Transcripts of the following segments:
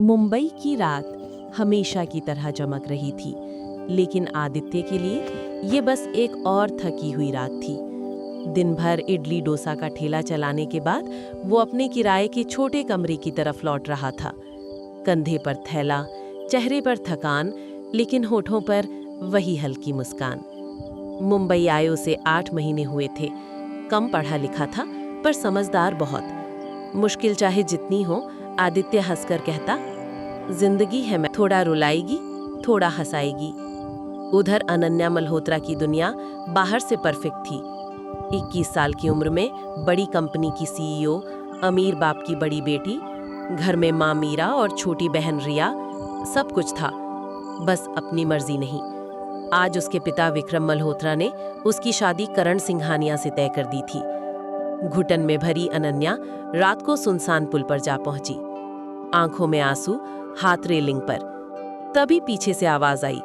मुंबई की रात हमेशा की तरह चमक रही थी, लेकिन आदित्य के लिए ये बस एक और थकी हुई रात थी। दिन भर इडली डोसा का ठेला चलाने के बाद वो अपने किराए के छोटे कमरे की तरफ लौट रहा था। कंधे पर थैला, चेहरे पर थकान, लेकिन होठों पर वही हल्की मुस्कान। मुंबई आए उसे 8 महीने हुए थे। कम पढ़ा लिखा था, पर समझदार बहुत। मुश्किल चाहे जितनी हो, आदित्य हंसकर कहता, जिंदगी है, मैं थोड़ा रुलाएगी, थोड़ा हंसाएगी। उधर अनन्या मल्होत्रा की दुनिया बाहर से परफेक्ट थी। 21 साल की उम्र में बड़ी कंपनी की सीईओ, अमीर बाप की बड़ी बेटी, घर में माँ मीरा और छोटी बहन रिया, सब कुछ था, बस अपनी मर्जी नहीं। आज उसके पिता विक्रम मल्होत्रा ने उसकी शादी करण सिंघानिया से तय कर दी थी। घुटन में भरी अनन्या रात को सुनसान पुल पर जा पहुंची, आंखों में आंसू, हाथ रेलिंग पर। तभी पीछे से आवाज आई,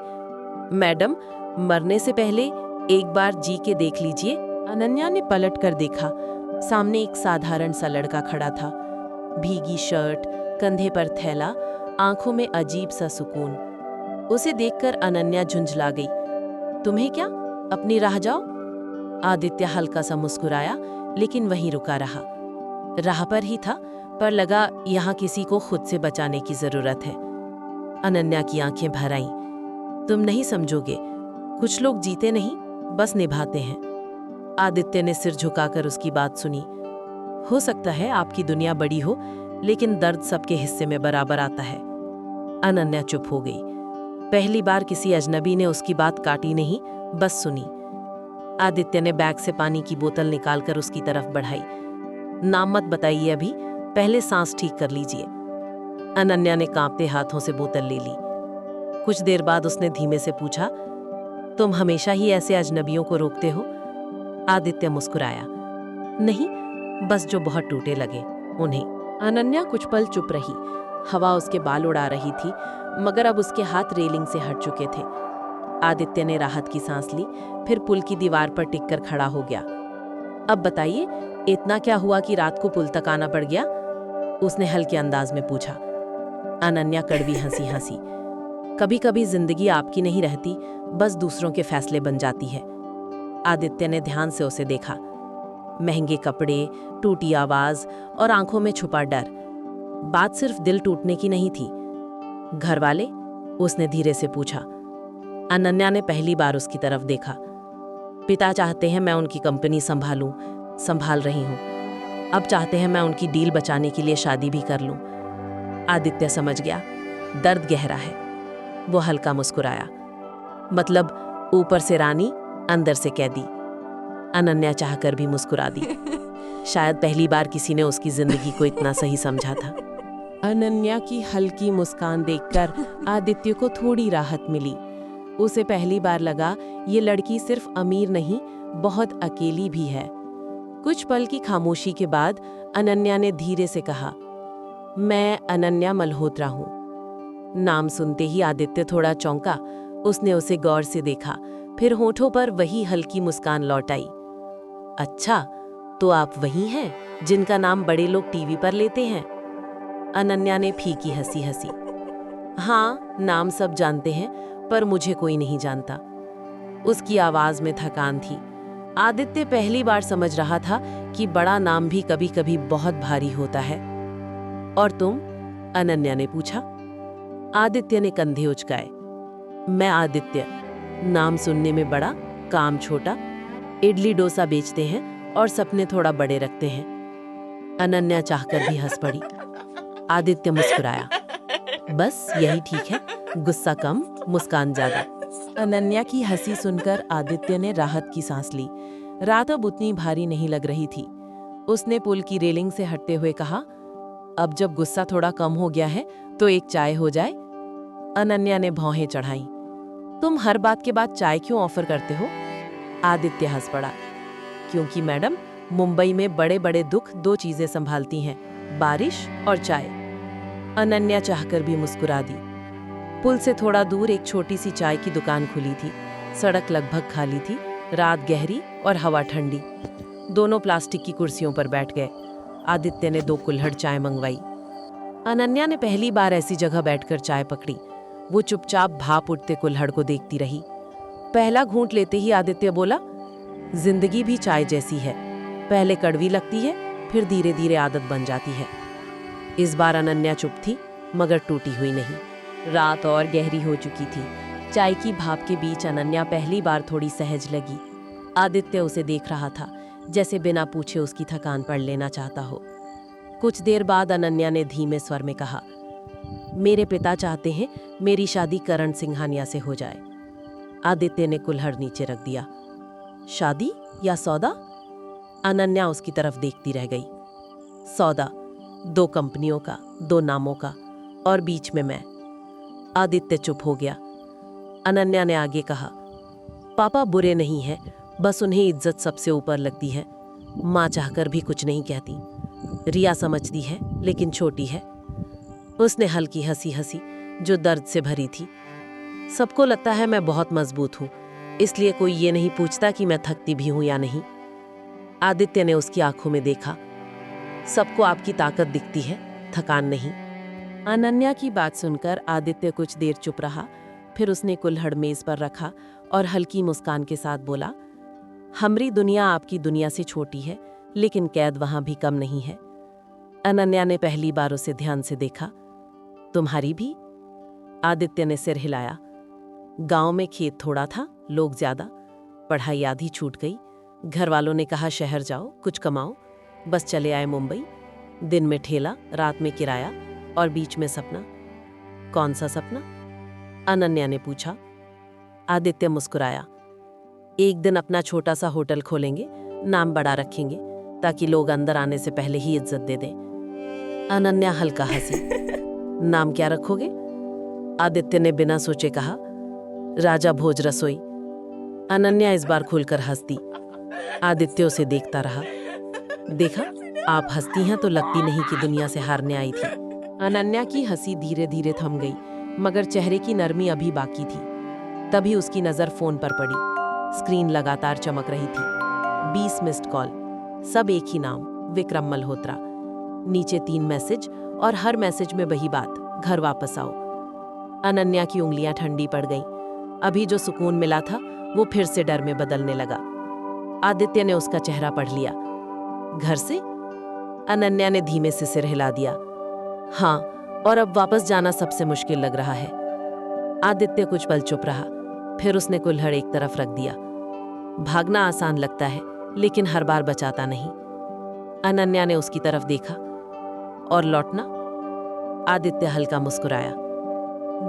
मैडम, मरने से पहले एक बार जी के देख लीजिए। अनन्या ने पलट कर देखा। सामने एक साधारण सा लड़का खड़ा था। भीगी शर्ट, कंधे पर थैला, आंखों में अजीब सा सुकून। उसे देखकर अनन्या झुंझला गई। तुम्हें क्या, अपनी राह जाओ। आदित्य हल्का सा मुस्कुराया, लेकिन वहीं रुका रहा। राह पर ही था, पर लगा यहाँ किसी को खुद से बचाने की जरूरत है। अनन्या की आंखें भर आईं। तुम नहीं समझोगे, कुछ लोग जीते नहीं, बस निभाते हैं। आदित्य ने सिर झुकाकर उसकी बात सुनी। हो सकता है आपकी दुनिया बड़ी हो, लेकिन दर्द सबके हिस्से में बराबर आता है। अनन्या चुप हो गई। पहली बार किसी अजनबी ने उसकी बात काटी नहीं, बस सुनी। आदित्य ने बैग से पानी की बोतल निकालकर उसकी तरफ बढ़ाई। नाम मत बताइए अभी, पहले सांस ठीक कर लीजिए। अनन्या ने कांपते हाथों से बोतल ले ली। कुछ देर बाद उसने धीमे से पूछा, तुम हमेशा ही ऐसे अजनबियों को रोकते हो? आदित्य मुस्कुराया, नहीं, बस जो बहुत टूटे लगे उन्हें। अनन्या कुछ पल चुप रही। हवा उसके बाल उड़ा रही थी, मगर अब उसके हाथ रेलिंग से हट चुके थे। आदित्य ने राहत की सांस ली, फिर पुल की दीवार पर टिककर खड़ा हो गया। अब बताइए, इतना क्या हुआ कि रात को पुल तक आना पड़ गया? उसने हल्के अंदाज में पूछा। अनन्या कड़वी हंसी हंसी। कभी कभी जिंदगी आपकी नहीं रहती, बस दूसरों के फैसले बन जाती है। आदित्य ने ध्यान से उसे देखा। महंगे कपड़े, टूटी आवाज और आंखों में छुपा डर। बात सिर्फ दिल टूटने की नहीं थी। घर वाले? उसने धीरे से पूछा। अनन्या ने पहली बार उसकी तरफ देखा। पिता चाहते हैं मैं उनकी कंपनी संभालूं, संभाल रही हूं। अब चाहते हैं मैं उनकी डील बचाने के लिए शादी भी कर लूं। आदित्य समझ गया, दर्द गहरा है। वो हल्का मुस्कुराया। मतलब ऊपर से रानी, अंदर से कैदी। अनन्या चाहकर भी मुस्कुरा दी। शायद पहली बार किसी ने उसकी जिंदगी को इतना सही समझा था। अनन्या की हल्की मुस्कान देखकर आदित्य को थोड़ी राहत मिली। उसे पहली बार लगा ये लड़की सिर्फ अमीर नहीं, बहुत अकेली भी है। कुछ पल की खामोशी के बाद अनन्या ने धीरे से कहा, मैं अनन्या मल्होत्रा हूँ। नाम सुनते ही आदित्य थोड़ा चौंका। उसने उसे गौर से देखा, फिर होठों पर वही हल्की मुस्कान लौट आई। अच्छा, तो आप वही हैं जिनका नाम बड़े लोग टीवी पर लेते हैं? अनन्या ने फीकी हंसी हंसी। हाँ, नाम सब जानते हैं, पर मुझे कोई नहीं जानता। उसकी आवाज में थकान थी। आदित्य पहली बार समझ रहा था कि बड़ा नाम भी कभी कभी बहुत भारी होता है। और तुम? अनन्या ने पूछा। आदित्य ने कंधे उचकाए। मैं आदित्य, नाम सुनने में बड़ा, काम छोटा। इडली डोसा बेचते हैं और सपने थोड़ा बड़े रखते हैं। अनन्या चाहकर भी हंस पड़ी। आदित्य मुस्कुराया। बस यही ठीक है, गुस्सा कम, मुस्कान ज्यादा। अनन्या की हंसी सुनकर आदित्य ने राहत की सांस ली। रात अब उतनी भारी नहीं लग रही थी। उसने पुल की रेलिंग से हटते हुए कहा, अब जब गुस्सा थोड़ा कम हो गया है तो एक चाय हो जाए। अनन्या ने भौहें चढ़ाईं। तुम हर बात के बाद चाय क्यों ऑफर करते हो? आदित्य हंस पड़ा। क्योंकि मैडम, मुंबई में बड़े बड़े दुख दो चीजें संभालती हैं, बारिश और चाय। अनन्या चाहकर भी मुस्कुरा दी। पुल से थोड़ा दूर एक छोटी सी चाय की दुकान खुली थी। सड़क लगभग खाली थी, रात गहरी और हवा ठंडी। दोनों प्लास्टिक की कुर्सियों पर बैठ गए। आदित्य ने 2 कुल्हड़ चाय मंगवाई। अनन्या ने पहली बार ऐसी जगह बैठकर चाय पकड़ी। वो चुपचाप भाप उठते कुल्हड़ को देखती रही। पहला घूंट लेते ही आदित्य बोला, जिंदगी भी चाय जैसी है, पहले कड़वी लगती है, फिर धीरे धीरे आदत बन जाती है। इस बार अनन्या चुप थी, मगर टूटी हुई नहीं। रात और गहरी हो चुकी थी। चाय की भाप के बीच अनन्या पहली बार थोड़ी सहज लगी। आदित्य उसे देख रहा था, जैसे बिना पूछे उसकी थकान पढ़ लेना चाहता हो। कुछ देर बाद अनन्या ने धीमे स्वर में कहा, मेरे पिता चाहते हैं मेरी शादी करण सिंघानिया से हो जाए। आदित्य ने कुल्हड़ नीचे रख दिया। शादी या सौदा? अनन्या उसकी तरफ देखती रह गई। सौदा, 2 कंपनियों का, 2 नामों का, और बीच में मैं। आदित्य चुप हो गया। अनन्या ने आगे कहा, पापा बुरे नहीं हैं, बस उन्हें इज्जत सबसे ऊपर लगती है। माँ चाहकर भी कुछ नहीं कहती। रिया समझती है, लेकिन छोटी है। उसने हल्की हंसी हंसी, जो दर्द से भरी थी। सबको लगता है मैं बहुत मजबूत हूँ, इसलिए कोई ये नहीं पूछता कि मैं थकती भी हूँ या नहीं। आदित्य ने उसकी आंखों में देखा। सबको आपकी ताकत दिखती है, थकान नहीं। अनन्या की बात सुनकर आदित्य कुछ देर चुप रहा। फिर उसने कुल्हड़ मेज पर रखा और हल्की मुस्कान के साथ बोला, हमारी दुनिया आपकी दुनिया से छोटी है, लेकिन कैद वहां भी कम नहीं है। अनन्या ने पहली बार उसे ध्यान से देखा। तुम्हारी भी? आदित्य ने सिर हिलाया। गांव में खेत थोड़ा था, लोग ज्यादा, पढ़ाई आधी छूट गई। घर वालों ने कहा शहर जाओ, कुछ कमाओ। बस चले आए मुंबई। दिन में ठेला, रात में किराया, और बीच में सपना। कौन सा सपना? अनन्या ने पूछा। आदित्य मुस्कुराया। एक दिन अपना छोटा सा होटल खोलेंगे, नाम बड़ा रखेंगे, ताकि लोग अंदर आने से पहले ही इज्जत दे दें। अनन्या हल्का हंसी। नाम क्या रखोगे? आदित्य ने बिना सोचे कहा, राजा भोज रसोई। अनन्या इस बार खुलकर हंस दी। आदित्य उसे देखता रहा। देखा, आप हंसती हैं तो लगती नहीं कि दुनिया से हारने आई थी। अनन्या की हंसी धीरे धीरे थम गई, मगर चेहरे की नरमी अभी बाकी थी। तभी उसकी नजर फोन पर पड़ी। स्क्रीन लगातार चमक रही थी। 20 मिस्ड कॉल, सब एक ही नाम, विक्रम मल्होत्रा। नीचे 3 मैसेज, और हर मैसेज में वही बात, घर वापस आओ। अनन्या की उंगलियां ठंडी पड़ गईं। अभी जो सुकून मिला था वो फिर से डर में बदलने लगा। आदित्य ने उसका चेहरा पढ़ लिया। घर से? अनन्या ने धीमे से सिर हिला दिया। हाँ, और अब वापस जाना सबसे मुश्किल लग रहा है। आदित्य कुछ पल चुप रहा, फिर उसने कुल्हड़ एक तरफ रख दिया। भागना आसान लगता है, लेकिन हर बार बचाता नहीं। अनन्या ने उसकी तरफ देखा। और लौटना? आदित्य हल्का मुस्कुराया।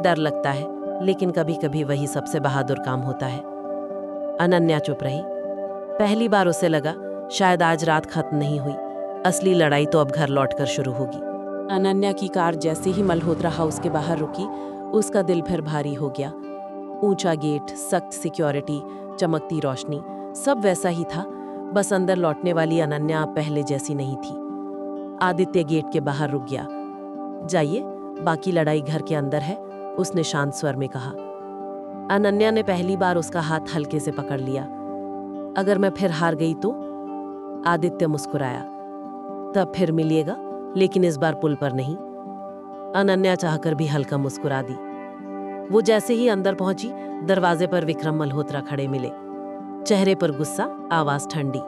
डर लगता है, लेकिन कभी कभी वही सबसे बहादुर काम होता है। अनन्या चुप रही। पहली बार उसे लगा शायद आज रात खत्म नहीं हुई, असली लड़ाई तो अब घर लौटकर शुरू होगी। अनन्या की कार जैसे ही मल्होत्रा हाउस के बाहर रुकी, उसका दिल फिर भारी हो गया। ऊंचा गेट, सख्त सिक्योरिटी, चमकती रोशनी, सब वैसा ही था, बस अंदर लौटने वाली अनन्या अब पहले जैसी नहीं थी। आदित्य गेट के बाहर रुक गया। जाइए, बाकी लड़ाई घर के अंदर है, उसने शांत स्वर में कहा। अनन्या ने पहली बार उसका हाथ हल्के से पकड़ लिया। अगर मैं फिर हार गई तो? आदित्य मुस्कुराया। तब फिर मिलिएगा, लेकिन इस बार पुल पर नहीं। अनन्या चाहकर भी हल्का मुस्कुरा दी। वो जैसे ही अंदर पहुंची, दरवाजे पर विक्रम मल्होत्रा खड़े मिले। चेहरे पर गुस्सा, आवाज ठंडी।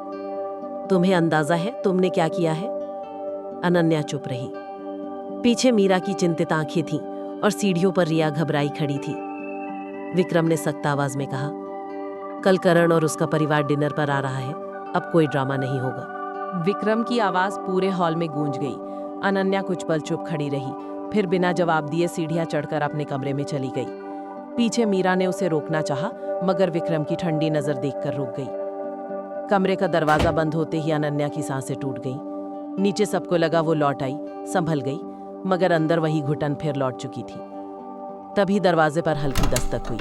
तुम्हें अंदाजा है तुमने क्या किया है? अनन्या चुप रही। पीछे मीरा की चिंतित आंखें थीं और सीढ़ियों पर रिया घबराई खड़ी थी। विक्रम ने सख्त आवाज में कहा, कल करण और उसका परिवार डिनर पर आ रहा है, अब कोई ड्रामा नहीं होगा। विक्रम की आवाज पूरे हॉल में गूंज गई। अनन्या कुछ पल चुप खड़ी रही, फिर बिना जवाब दिए सीढ़ियां चढ़कर अपने कमरे में चली गई। पीछे मीरा ने उसे रोकना चाहा, मगर विक्रम की ठंडी नजर देखकर रुक गई। कमरे का दरवाजा बंद होते ही अनन्या की सांसें टूट गईं। नीचे सबको लगा वो लौट आई, संभल गई, मगर अंदर वही घुटन फिर लौट चुकी थी। तभी दरवाजे पर हल्की दस्तक हुई।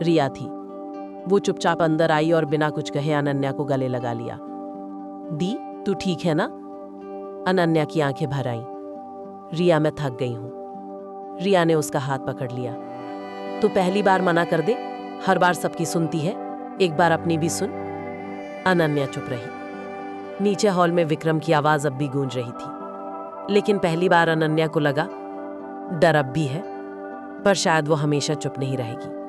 रिया थी। वो चुपचाप अंदर आई और बिना कुछ कहे अनन्या को गले लगा लिया। दी, तू ठीक है ना? अनन्या की आंखें भर आईं। रिया, मैं थक गई हूं। रिया ने उसका हाथ पकड़ लिया। तू पहली बार मना कर दे, हर बार सबकी सुनती है, एक बार अपनी भी सुन। अनन्या चुप रही। नीचे हॉल में विक्रम की आवाज अब भी गूंज रही थी। लेकिन पहली बार अनन्या को लगा डर अब भी है, पर शायद वो हमेशा चुप नहीं रहेगी।